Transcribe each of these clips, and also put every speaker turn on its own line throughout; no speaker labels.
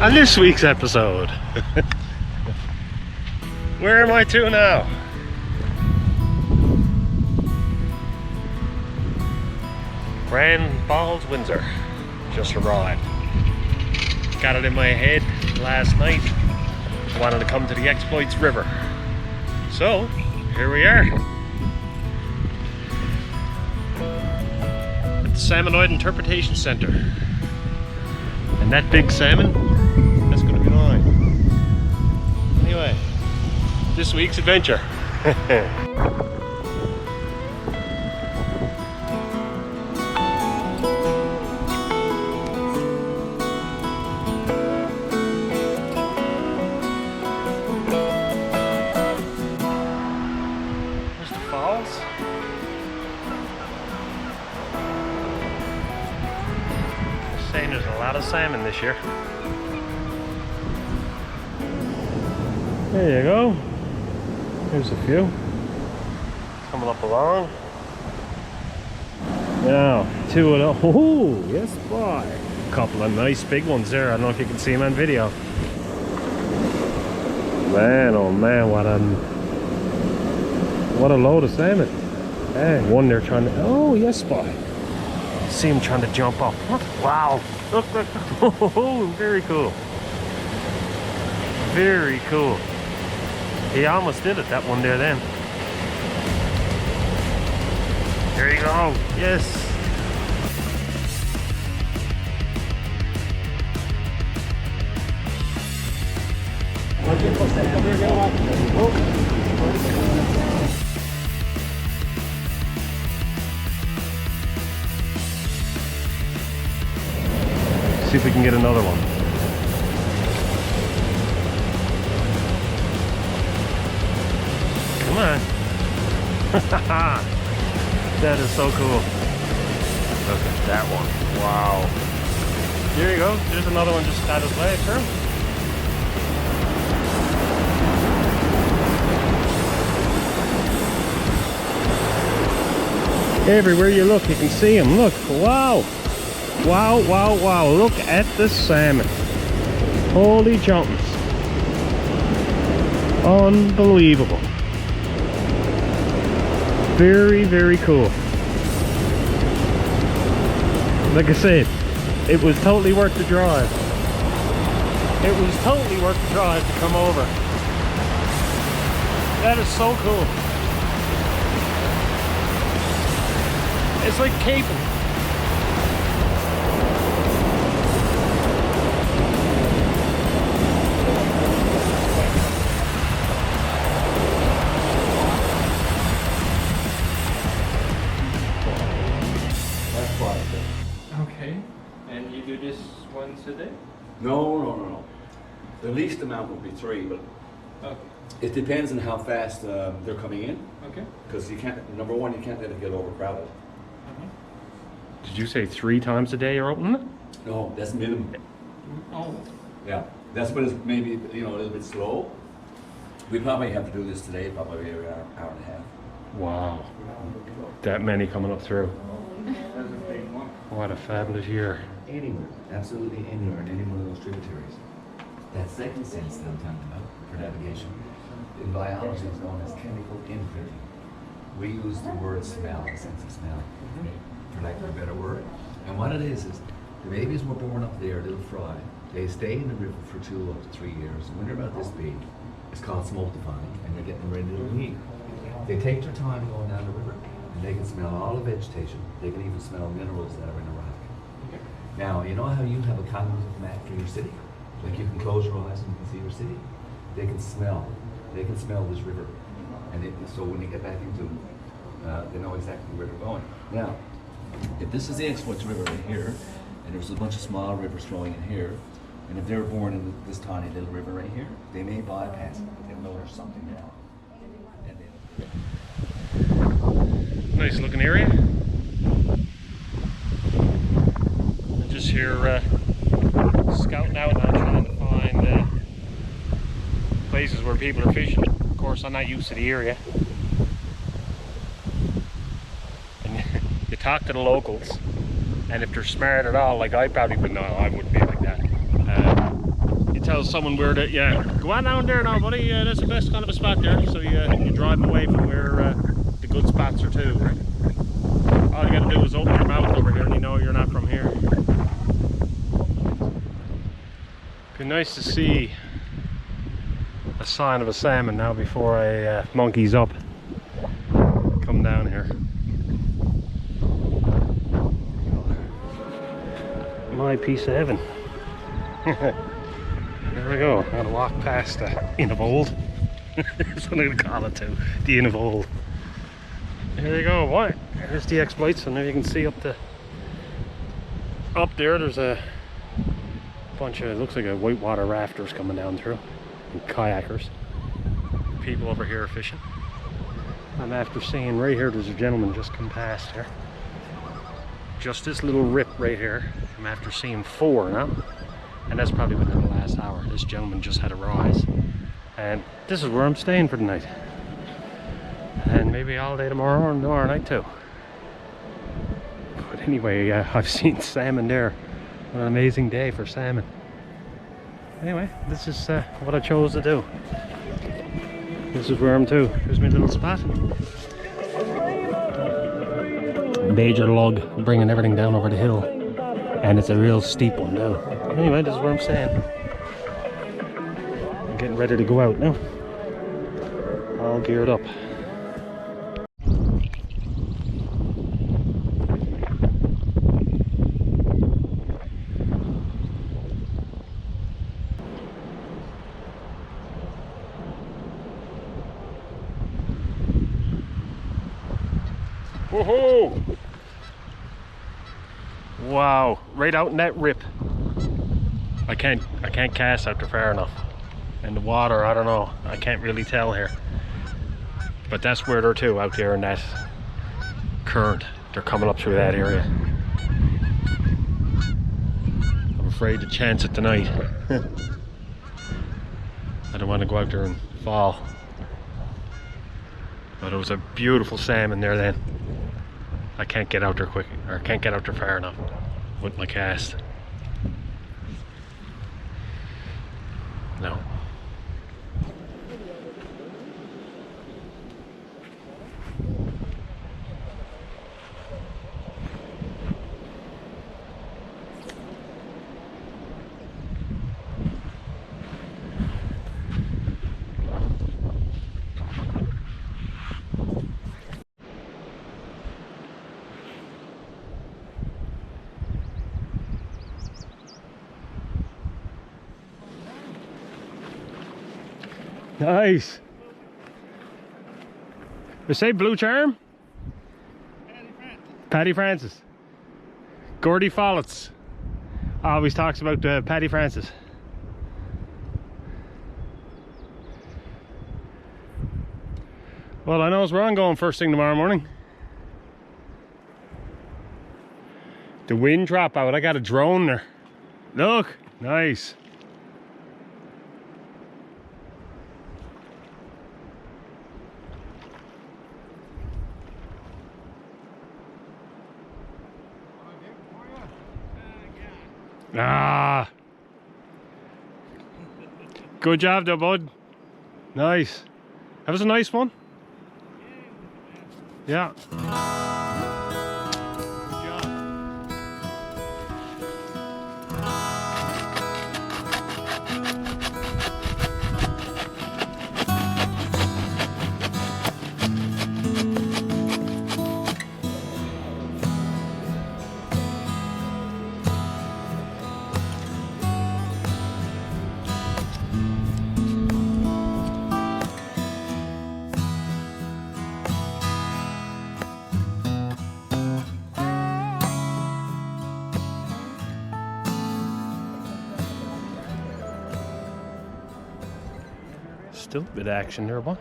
on this week's episode. Where am I to now? Grand Falls, Windsor. Just arrived. Got it in my head last night. I wanted to come to the Exploits River. So, here we are. At the Salmonid Interpretation Center. And that big salmon, that's gonna be mine. Anyway, this week's adventure. There's the falls. They're saying there's a lot of salmon this year. There you go. Here's a few. Coming up along. Now, two of them. Oh, yes, boy. A couple of nice big ones there. I don't know if you can see them on video. Man, oh man, what a load of salmon. Hey, one there trying to, oh, yes, boy. See him trying to jump up. Wow. Look. Oh, very cool. Very cool. He almost did it, that one there then. There you go. Yes. See if we can get another one. Come on. That is so cool. Look at that one. Wow. There you go. There's another one just got his way through. Everywhere you look, you can see him. Look. Wow. Wow, wow, wow. Look at the salmon. Holy jumpers. Unbelievable. Very, very cool. Like I said, it was totally worth the drive. It was totally worth the drive to come over. That is so cool. It's like caping.
Okay, and you do this once a day?
No. The least amount would be 3, but
Okay.
it depends on how fast they're coming in.
Okay.
Because you can't, number one, you can't let it get overcrowded.
Did you say 3 times a day you're opening it?
No, that's minimum.
Oh.
Yeah, that's when it's maybe, a little bit slow. We probably have to do this today, probably an hour and a half.
Wow. That many coming up through.
That's a big one.
What a fabulous year.
Anywhere, absolutely anywhere in any one of those tributaries. That second sense that I'm talking about for navigation, in biology is known as chemical imprinting. We use the word smell, the sense of smell, for lack of a better word. And what it is the babies were born up there, little fry. They stay in the river for 2 up to 3 years. When they're about this big, it's called smoltifying, and they're getting ready to leave. They take their time going down the river, and they can smell all the vegetation. They can even smell minerals that are in the rock. Now, you know how you have a cognitive map for your city? Like you can close your eyes and you can see your city? They can smell this river. And so when they get back into they know exactly where they're going. Now, if this is the Exploits River right here, and there's a bunch of small rivers flowing in here, and if they're born in this tiny little river right here, they may bypass it, but they'll know there's something wrong. And
Nice looking area. I'm just here scouting out and trying to find places where people are fishing. Of course, I'm not used to the area. And you talk to the locals, and if they're smart at all, like I probably would know, I wouldn't be like that. tell someone where to, yeah, go on down there now, buddy. Yeah, that's the best kind of a spot there. So you drive away from where the good spots are too, right? All you gotta do is open your mouth over here and you know you're not from here. Be nice to see a sign of a salmon now before I monkeys up. Come down here. My piece of heaven. There we go. I'm gonna walk past the Inn of Old. That's what I'm gonna call it too. The Inn of Old. There you go. What? There's the exploits, and there you can see up there. There's a bunch of, it looks like a whitewater rafters coming down through, and kayakers. People over here are fishing. I'm after seeing right here. There's a gentleman just come past here. Just this little rip right here. I'm after seeing 4 now, and that's probably within the last hour. This gentleman just had a rise, and this is where I'm staying for the night, and maybe all day tomorrow and tomorrow night too. But anyway, I've seen salmon there. What an amazing day for salmon. Anyway, this is what I chose to do. This is where I'm too. Here's my little spot. Major log bringing everything down over the hill, and it's a real steep one now. Anyway, this is where I'm staying. I'm getting ready to go out now. All geared up. Woohoo! Wow, right out in that rip. I can't cast out there far enough. And the water, I don't know, I can't really tell here. But that's where they're too, out there in that current. They're coming up through that area. I'm afraid to chance it tonight. I don't want to go out there and fall. But it was a beautiful salmon there then. I can't get out there quick, or can't get out there far enough with my cast. No. Nice. They say blue charm? Paddy Francis. Gordy Follets always talks about Paddy Francis. Well, I know where I'm going first thing tomorrow morning. The wind drop out. I got a drone there. Look, nice. Ah, good job though, bud. Nice. That was a nice one. Yeah. Still a bit of action there, but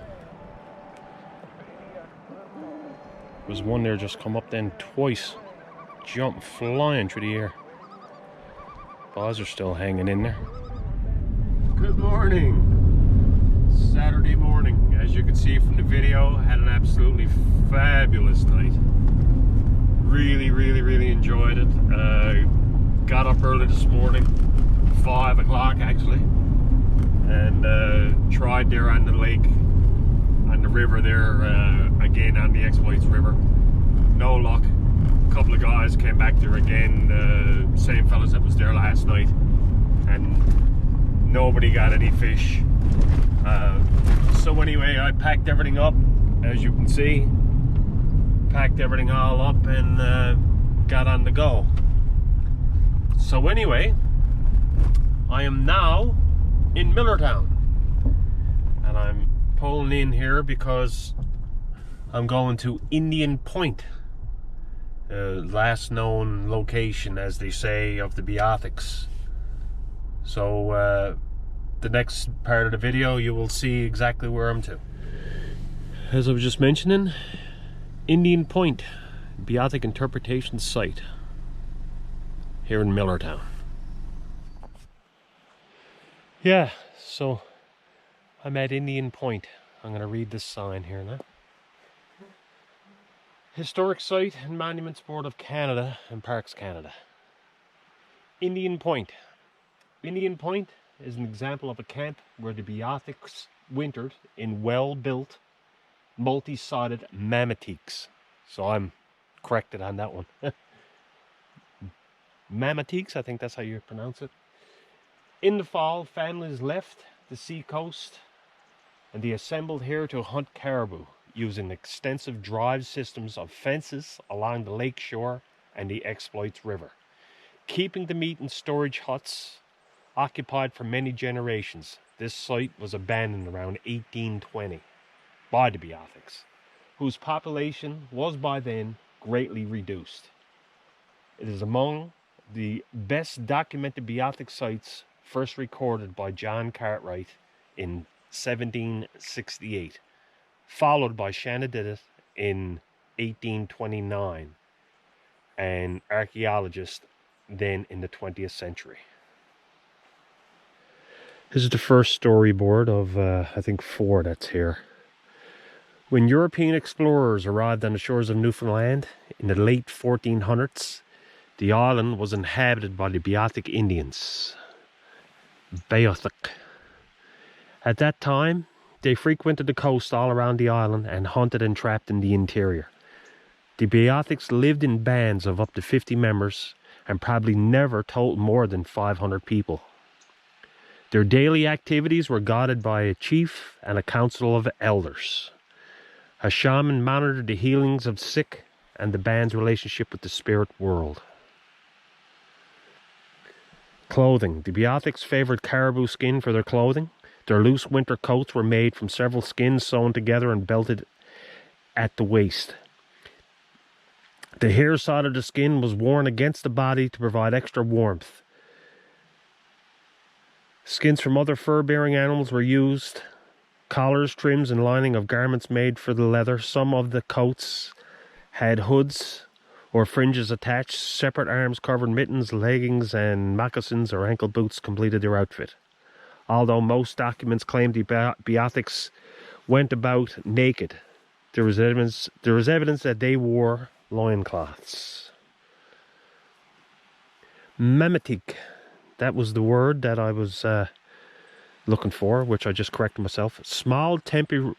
there's one there just come up then twice, jump flying through the air. Bars are still hanging in there. Good morning. Saturday morning. As you can see from the video, had an absolutely fabulous night. Really enjoyed it. Got up early this morning, 5 o'clock actually. and tried there on the lake, on the river there, again on the Exploits River. No luck. A couple of guys came back there again, the same fellas that was there last night, and nobody got any fish. So anyway, I packed everything up, as you can see. Packed everything all up and got on the go. So anyway, I am now in Millertown, and I'm pulling in here because I'm going to Indian Point, last known location, as they say, of the Beothuks. So the next part of the video you will see exactly where I'm to. As I was just mentioning, Indian Point, Beothuk interpretation site here in Millertown. Yeah, so I'm at Indian Point. I'm going to read this sign here now. Historic Site and Monuments Board of Canada and Parks Canada. Indian Point. Indian Point is an example of a camp where the Beothuks wintered in well-built, multi-sided mammotiques. So I'm corrected on that one. Mammotiques, I think that's how you pronounce it. In the fall, families left the sea coast and they assembled here to hunt caribou using extensive drive systems of fences along the lake shore and the Exploits River, keeping the meat in storage huts occupied for many generations. This site was abandoned around 1820 by the Beothuks, whose population was by then greatly reduced. It is among the best documented Beothuk sites, first recorded by John Cartwright in 1768, followed by Shanawdithit in 1829, and archaeologists then in the 20th century. This is the first storyboard of, I think, 4 that's here. When European explorers arrived on the shores of Newfoundland in the late 1400s, the island was inhabited by the Beothuk Indians, Beothuk. At that time, they frequented the coast all around the island and hunted and trapped in the interior. The Beothuks lived in bands of up to 50 members and probably never totaled more than 500 people. Their daily activities were guided by a chief and a council of elders. A shaman monitored the healings of sick and the band's relationship with the spirit world. Clothing. The Beothuks favored caribou skin for their clothing. Their loose winter coats were made from several skins sewn together and belted at the waist. The hair side of the skin was worn against the body to provide extra warmth. Skins from other fur-bearing animals were used. Collars, trims, and lining of garments made for the leather. Some of the coats had hoods or fringes attached. Separate arms-covered mittens, leggings, and moccasins or ankle boots completed their outfit. Although most documents claim the Beothuks went about naked, there was evidence that they wore loincloths. Mammotique. That was the word that I was looking for, which I just corrected myself. Small temporary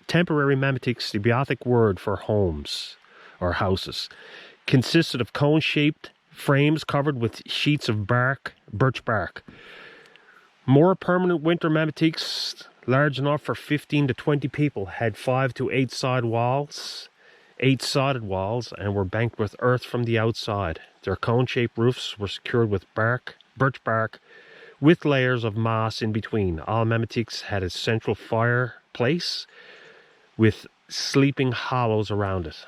mammotiques, the Beothuk word for homes or houses, consisted of cone-shaped frames covered with sheets of birch bark. More permanent winter mammotiques, large enough for 15 to 20 people, had 5 to 8 sided walls, and were banked with earth from the outside. Their cone-shaped roofs were secured with birch bark, with layers of moss in between. All mammotiques had a central fireplace with sleeping hollows around it.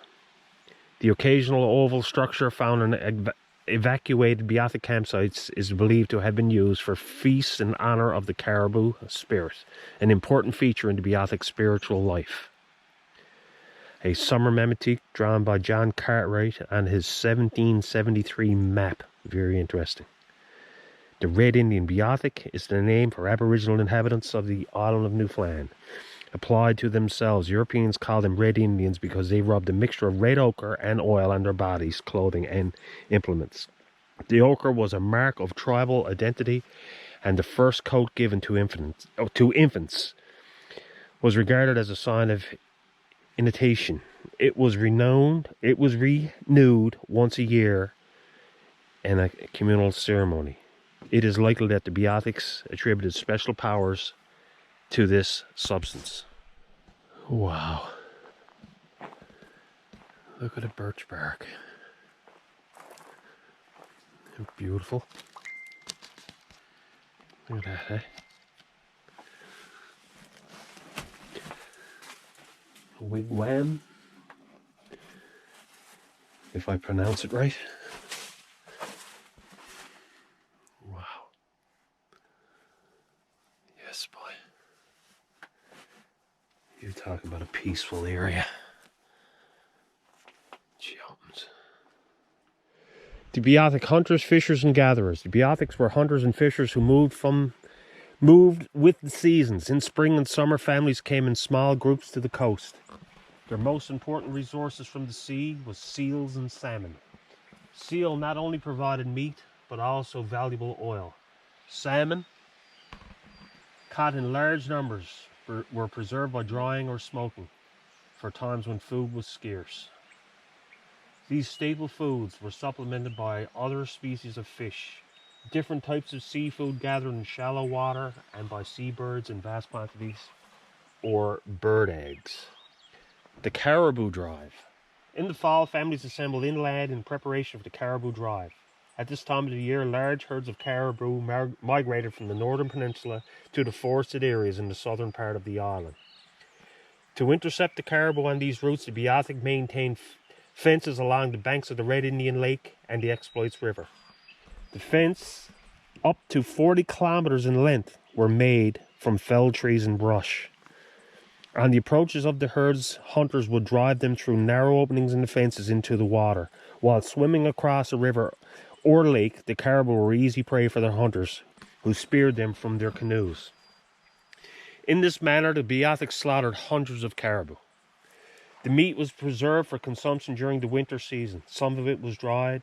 The occasional oval structure found in evacuated Beothuk campsites is believed to have been used for feasts in honor of the caribou spirit, an important feature in the Beothuk spiritual life. A summer mammotique drawn by John Cartwright on his 1773 map. Very interesting. The Red Indian Beothuk is the name for Aboriginal inhabitants of the island of Newfoundland. Applied to themselves, Europeans call them Red Indians because they rubbed a mixture of red ochre and oil on their bodies, clothing, and implements. The ochre was a mark of tribal identity, and the first coat given to infants was regarded as a sign of initiation. It was renewed once a year in a communal ceremony. It is likely that the Beothuks attributed special powers to this substance. Wow. Look at the birch bark. Beautiful. Look at that, eh? A wigwam, if I pronounce it right. Wow. Yes, boy. You talk about a peaceful area. Jumpins. The Beothuk hunters, fishers, and gatherers. The Beothuks were hunters and fishers who moved with the seasons. In spring and summer, families came in small groups to the coast. Their most important resources from the sea was seals and salmon. Seal not only provided meat, but also valuable oil. Salmon, caught in large numbers, were preserved by drying or smoking for times when food was scarce. These staple foods were supplemented by other species of fish, different types of seafood gathered in shallow water, and by seabirds in vast quantities, or bird eggs. The caribou drive. In the fall, families assembled inland in preparation for the caribou drive. At this time of the year, large herds of caribou migrated from the northern peninsula to the forested areas in the southern part of the island. To intercept the caribou on these routes, the Beothuk maintained fences along the banks of the Red Indian Lake and the Exploits River. The fence, up to 40 kilometers in length, were made from felled trees and brush. On the approaches of the herds, hunters would drive them through narrow openings in the fences into the water. While swimming across a river or lake, the caribou were easy prey for their hunters, who speared them from their canoes. In this manner, the Beothuk slaughtered hundreds of caribou. The meat was preserved for consumption during the winter season. Some of it was dried,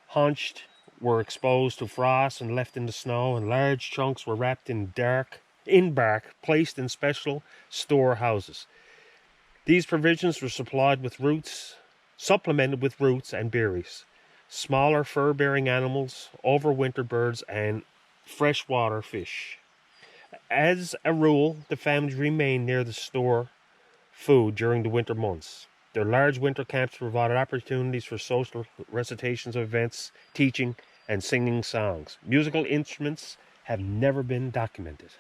hunched, were exposed to frost and left in the snow, and large chunks were wrapped in bark, placed in special storehouses. These provisions were supplemented with roots and berries, smaller fur-bearing animals, overwintered birds, and freshwater fish. As a rule, the families remained near the store food during the winter months. Their large winter camps provided opportunities for social recitations of events, teaching, and singing songs. Musical instruments have never been documented.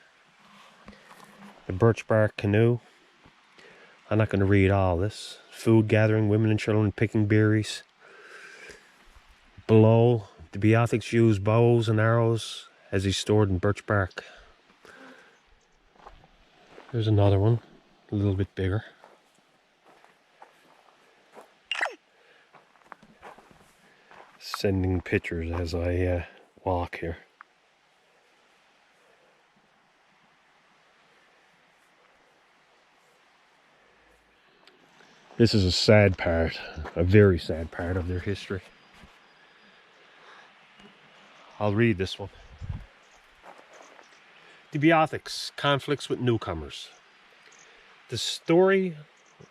The birch bark canoe. I'm not going to read all this. Food gathering, women and children picking berries. Below, the Beothuks used bows and arrows as they stored in birch bark. There's another one, a little bit bigger. Sending pictures as I walk here. This is a sad part, a very sad part of their history. I'll read this one. The Beothuks, conflicts with newcomers. The story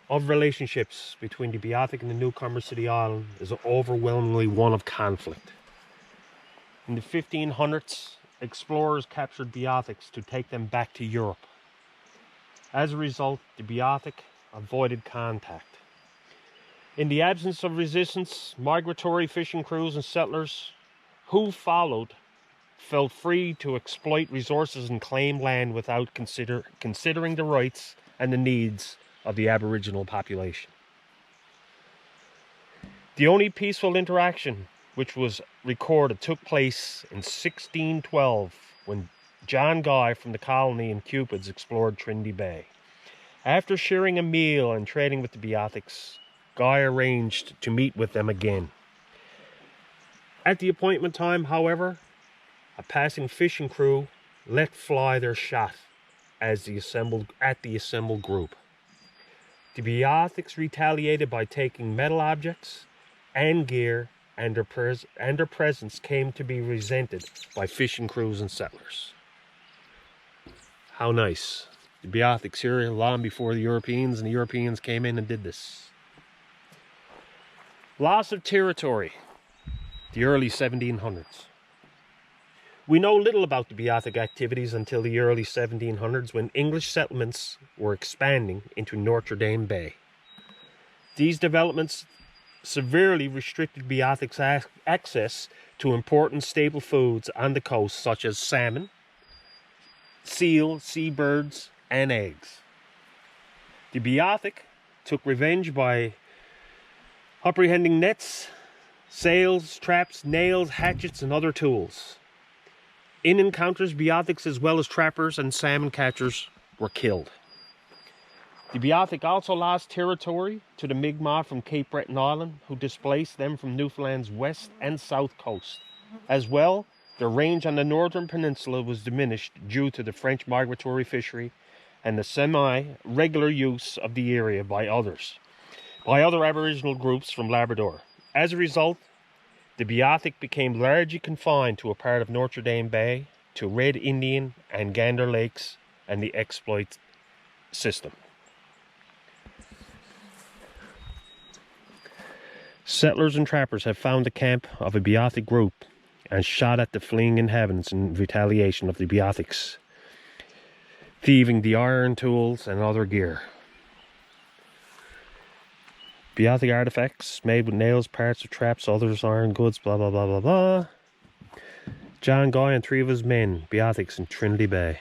of relationships between the Beothuk and the newcomers to the island is overwhelmingly one of conflict. In the 1500s, explorers captured Beothuks to take them back to Europe. As a result, the Beothuk avoided contact. In the absence of resistance, migratory fishing crews and settlers who followed felt free to exploit resources and claim land without considering the rights and the needs of the Aboriginal population. The only peaceful interaction which was recorded took place in 1612 when John Guy from the colony in Cupids explored Trinity Bay. After sharing a meal and trading with the Beothuks, Guy arranged to meet with them again. At the appointment time, however, a passing fishing crew let fly their shot at the assembled group. The Beothuks retaliated by taking metal objects and gear and their presence came to be resented by fishing crews and settlers. How nice. The Beothuks here long before the Europeans, and the Europeans came in and did this. Loss of territory, the early 1700s. We know little about the Beothuk activities until the early 1700s, when English settlements were expanding into Notre Dame Bay. These developments severely restricted Beothuk's access to important staple foods on the coast, such as salmon, seal, seabirds, and eggs. The Beothuk took revenge by apprehending nets, sails, traps, nails, hatchets, and other tools. In encounters, Beothuks as well as trappers and salmon catchers were killed. The Beothuk also lost territory to the Mi'kmaq from Cape Breton Island, who displaced them from Newfoundland's west and south coast. As well, their range on the northern peninsula was diminished due to the French migratory fishery and the semi-regular use of the area by other Aboriginal groups from Labrador. As a result, the Beothuk became largely confined to a part of Notre Dame Bay, to Red Indian and Gander Lakes, and the exploit system. Settlers and trappers have found the camp of a Beothuk group and shot at the fleeing inhabitants in retaliation of the Beothuks, thieving the iron tools and other gear. Beothuk artifacts made with nails, parts of traps, others iron goods, blah blah blah blah blah. John Guy and 3 of his men, Beothuks, in Trinity Bay,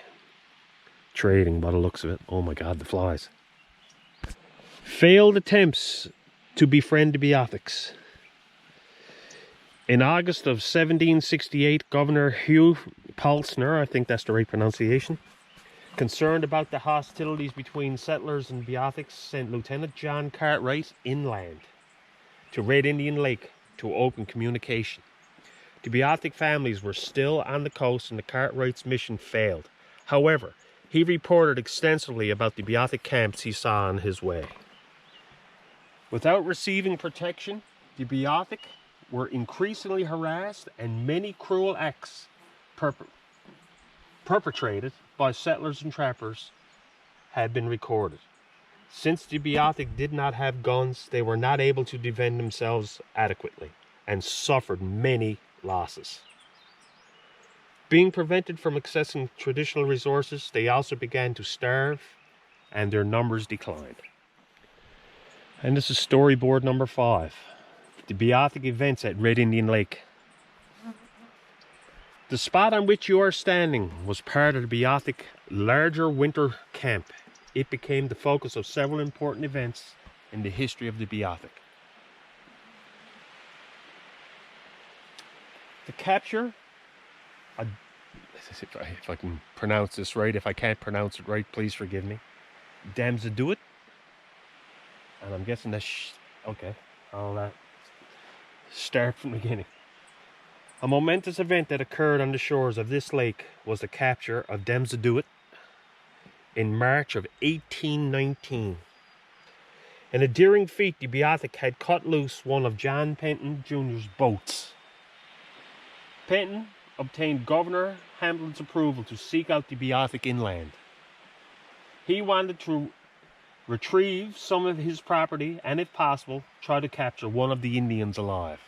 trading by the looks of it. Oh my god, the flies. Failed attempts to befriend the Beothuks. In August of 1768, Governor Hugh Palsner, I think that's the right pronunciation, concerned about the hostilities between settlers and Beothuks, sent Lieutenant John Cartwright inland to Red Indian Lake to open communication. The Beothuk families were still on the coast and the Cartwright's mission failed. However, he reported extensively about the Beothuk camps he saw on his way. Without receiving protection, the Beothuk were increasingly harassed and many cruel acts perpetrated by settlers and trappers had been recorded. Since the Beothuk did not have guns, they were not able to defend themselves adequately and suffered many losses. Being prevented from accessing traditional resources, they also began to starve and their numbers declined. And this is storyboard number 5. The Beothuk events at Red Indian Lake. The spot on which you are standing was part of the Beothuk larger winter camp. It became the focus of several important events in the history of the Beothuk. The capture, if I can pronounce this right, if I can't pronounce it right, please forgive me. demasduit, and I'm guessing that's okay. I'll start from the beginning. A momentous event that occurred on the shores of this lake was the capture of demasduit in March of 1819. In a daring feat, the Beothuk had cut loose one of John Penton Jr.'s boats. Penton obtained Governor Hamilton's approval to seek out the Beothuk inland. He wanted to retrieve some of his property and, if possible, try to capture one of the Indians alive.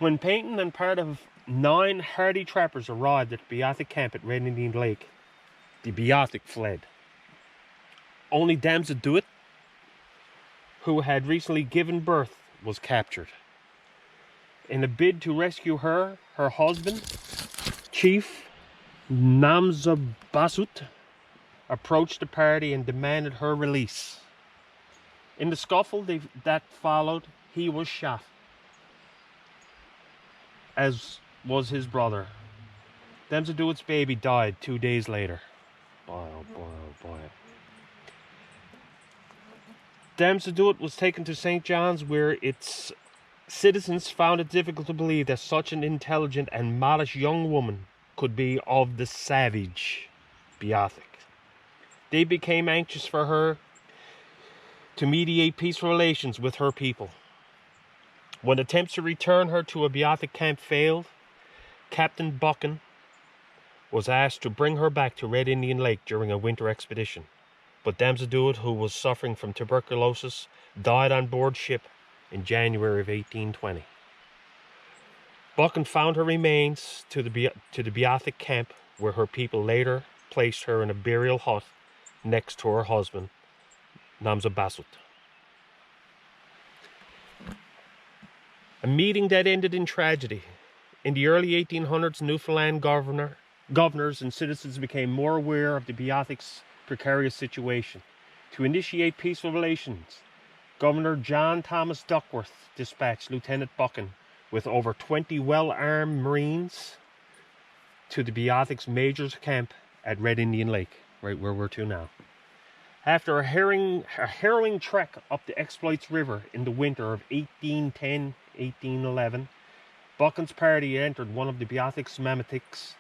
When Penton and part of 9 hardy trappers arrived at the Beothuk camp at Red Indian Lake, the Beothuk fled. Only demasduit, who had recently given birth, was captured. In a bid to rescue her, her husband, Chief Newcomers, approached the party and demanded her release. In the scuffle that followed, he was shot, as was his brother. demasduit's baby died 2 days later. Boy, oh boy, oh boy. demasduit was taken to St. John's, where its citizens found it difficult to believe that such an intelligent and modest young woman could be of the savage Beothuk. They became anxious for her to mediate peaceful relations with her people. When attempts to return her to a Beothuk camp failed, Captain Buchan was asked to bring her back to Red Indian Lake during a winter expedition. But demasduit, who was suffering from tuberculosis, died on board ship in January of 1820. Buchan found her remains to the Beothuk camp, where her people later placed her in a burial hut next to her husband, Newfoundland. A meeting that ended in tragedy. In the early 1800s, Newfoundland governors and citizens became more aware of the Beothuk's precarious situation. To initiate peaceful relations, Governor John Thomas Duckworth dispatched Lieutenant Buchan with over 20 well-armed Marines to the Beothuk's major camp at Red Indian Lake, right where we're to now. After a harrowing trek up the Exploits River in the winter of 1810-1811, Buchan's party entered one of the Beothuk's mammoths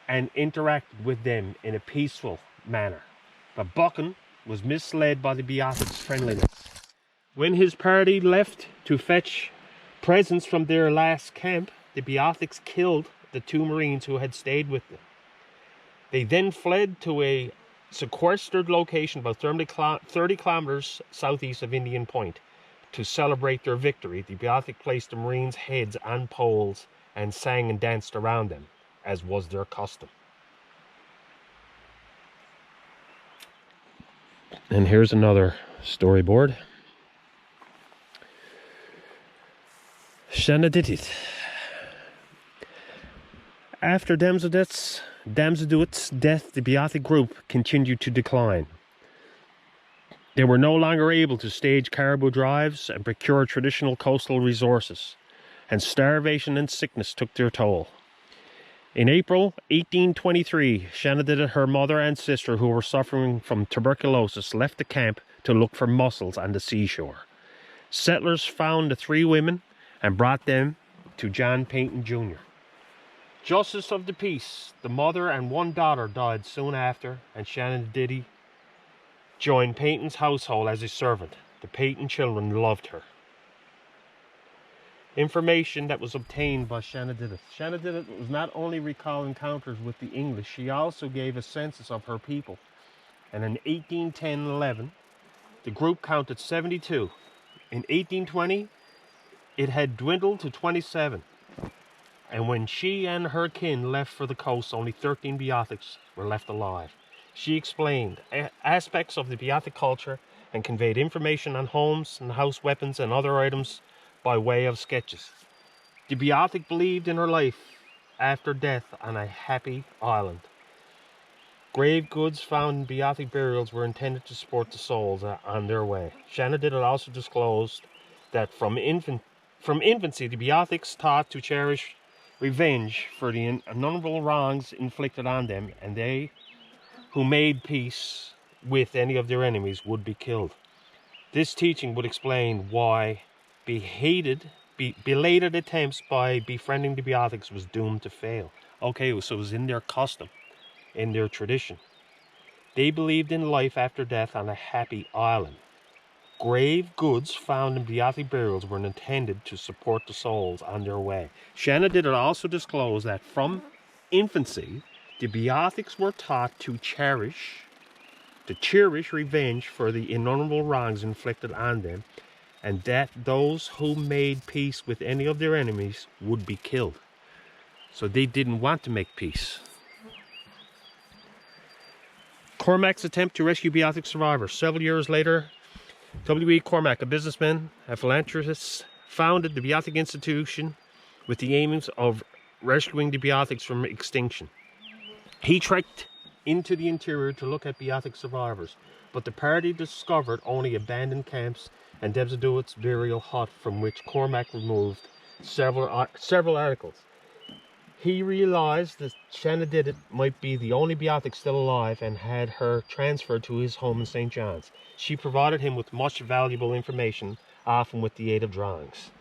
and interacted with them in a peaceful manner. But Buchan was misled by the Beothuk's friendliness. When his party left to fetch presents from their last camp, the Beothuks killed the 2 Marines who had stayed with them. They then fled to a sequestered location about 30 kilometers southeast of Indian Point. To celebrate their victory, the Beothuk placed the Marines' heads on poles and sang and danced around them, as was their custom. And here's another storyboard. Shanawdithit. After demasduit's death, the Beothuk group continued to decline. They were no longer able to stage caribou drives and procure traditional coastal resources, and starvation and sickness took their toll. In April 1823, Shanawdithit, her mother and sister, who were suffering from tuberculosis, left the camp to look for mussels on the seashore. Settlers found the 3 women and brought them to John Peyton Jr. Justice of the peace, the mother and 1 daughter died soon after, and Shanawdithit joined Peyton's household as a servant. The Peyton children loved her. Information that was obtained by Shanawdithit. Shanawdithit was not only recall encounters with the English, she also gave a census of her people. And in 1810-11, the group counted 72. In 1820, it had dwindled to 27. And when she and her kin left for the coast, only 13 Beothuks were left alive. She explained aspects of the Beothuk culture and conveyed information on homes and house weapons and other items by way of sketches. The Beothuk believed in her life after death on a happy island. Grave goods found in Beothuk burials were intended to support the souls on their way. Shanawdithit also disclosed that from infancy the Beothuks taught to cherish revenge for the innumerable wrongs inflicted on them, and they who made peace with any of their enemies would be killed. This teaching would explain why belated attempts by befriending the Beothuks was doomed to fail. Okay, so it was in their custom, in their tradition. They believed in life after death on a happy island. Grave goods found in Beothuk burials were intended to support the souls on their way. Shanawdithit also disclosed that from infancy, the Beothuks were taught to cherish revenge for the innumerable wrongs inflicted on them, and that those who made peace with any of their enemies would be killed. So they didn't want to make peace. Cormac's attempt to rescue Beothuk survivors. Several years later, W.E. Cormac, a businessman and philanthropist, founded the Beothuk Institution with the aims of rescuing the Beothuks from extinction. He trekked into the interior to look at Beothuk survivors, but the party discovered only abandoned camps and demasduit's burial hut, from which Cormac removed several articles. He realized that Shanawdithit might be the only Beothuk still alive and had her transferred to his home in St. John's. She provided him with much valuable information, often with the aid of drawings.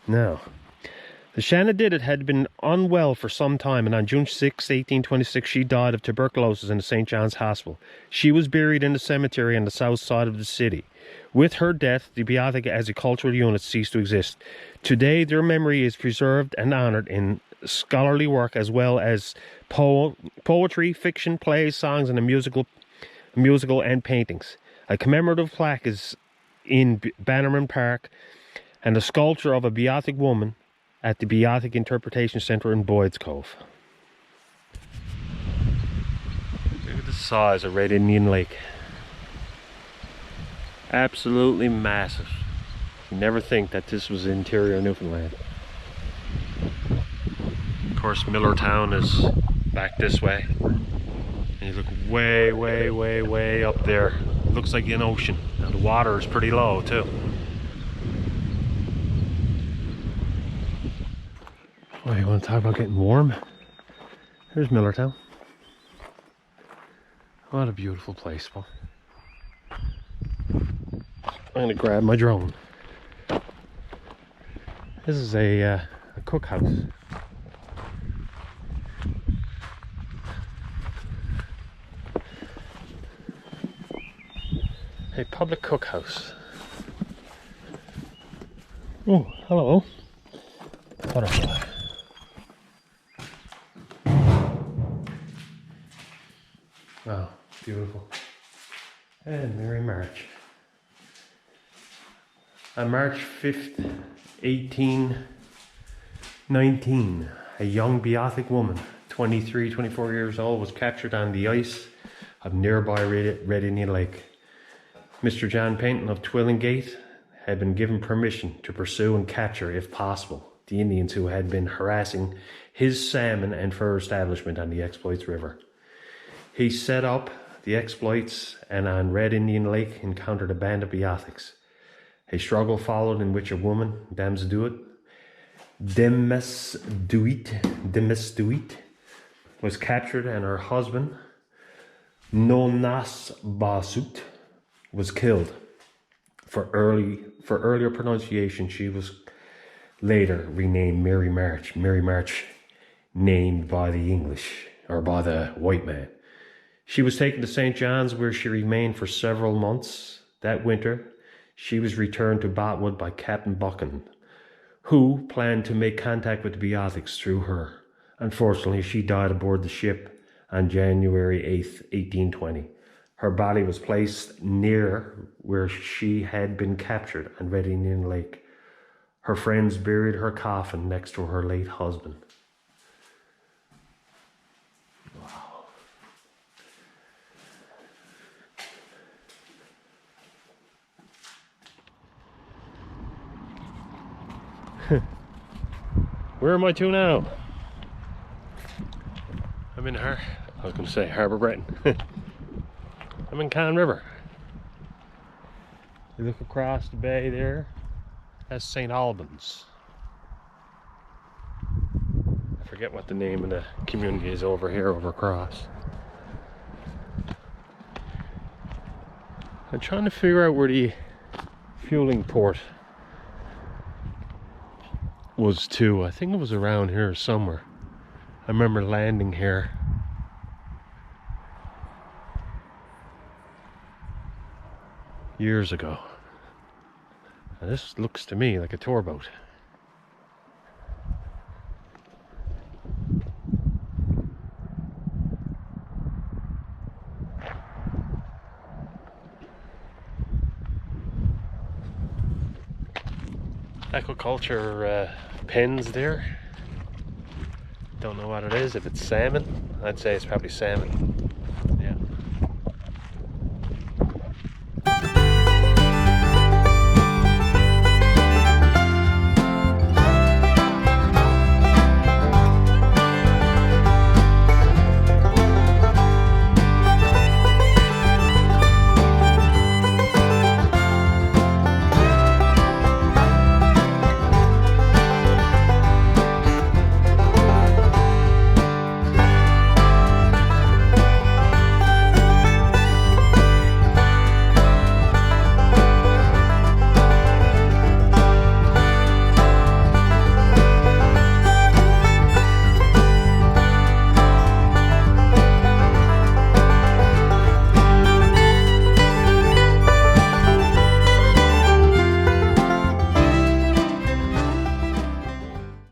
Now, The Shanawdithit had been unwell for some time, and on June 6, 1826, she died of tuberculosis in the St. John's Hospital. She was buried in the cemetery on the south side of the city. With her death, the Beothuk as a cultural unit ceased to exist. Today, their memory is preserved and honoured in scholarly work as well as poetry, fiction, plays, songs, and musical and paintings. A commemorative plaque is in Bannerman Park, and a sculpture of a Beothuk woman at the Beothuk Interpretation Centre in Boyd's Cove. Look at the size of Red Indian Lake. Absolutely massive. You never think that this was interior Newfoundland. Of course, Millertown is back this way. And you look way, way, way, way up there. It looks like an ocean. And the water is pretty low too. Oh, you want to talk about getting warm? Here's Millertown. What a beautiful place, Paul. I'm going to grab my drone. This is a cookhouse. A public cookhouse. Oh, hello. Butterfly. Wow, beautiful. And Merry March. On March 5th, 1819, a young Beothuk woman, 24 years old, was captured on the ice of nearby Red Indian Lake. Mr. John Painton of Twillingate had been given permission to pursue and capture, if possible, the Indians who had been harassing his salmon and fur establishment on the Exploits River. He set up the exploits and on Red Indian Lake encountered a band of Beothuks. A struggle followed in which a woman, demasduit, was captured and her husband, demasduit, was killed. For earlier pronunciation, she was later renamed Merry March. Merry March, named by the English, or by the white man. She was taken to St. John's, where she remained for several months. That winter, she was returned to Botwood by Captain Buchan, who planned to make contact with the Beothuks through her. Unfortunately, she died aboard the ship on January 8th, 1820. Her body was placed near where she had been captured on Red Indian Lake. Her friends buried her coffin next to her late husband. Wow. Where am I to now? I'm in Harbour Breton. I'm in Conne River. You look across the bay there, that's St. Albans. I forget what the name of the community is over here, over across. I'm trying to figure out where the fueling port was too. I think it was around here somewhere. I remember landing here. Years ago. Now this looks to me like a tour boat. Aquaculture pens there. Don't know what it is. If it's salmon, I'd say it's probably salmon.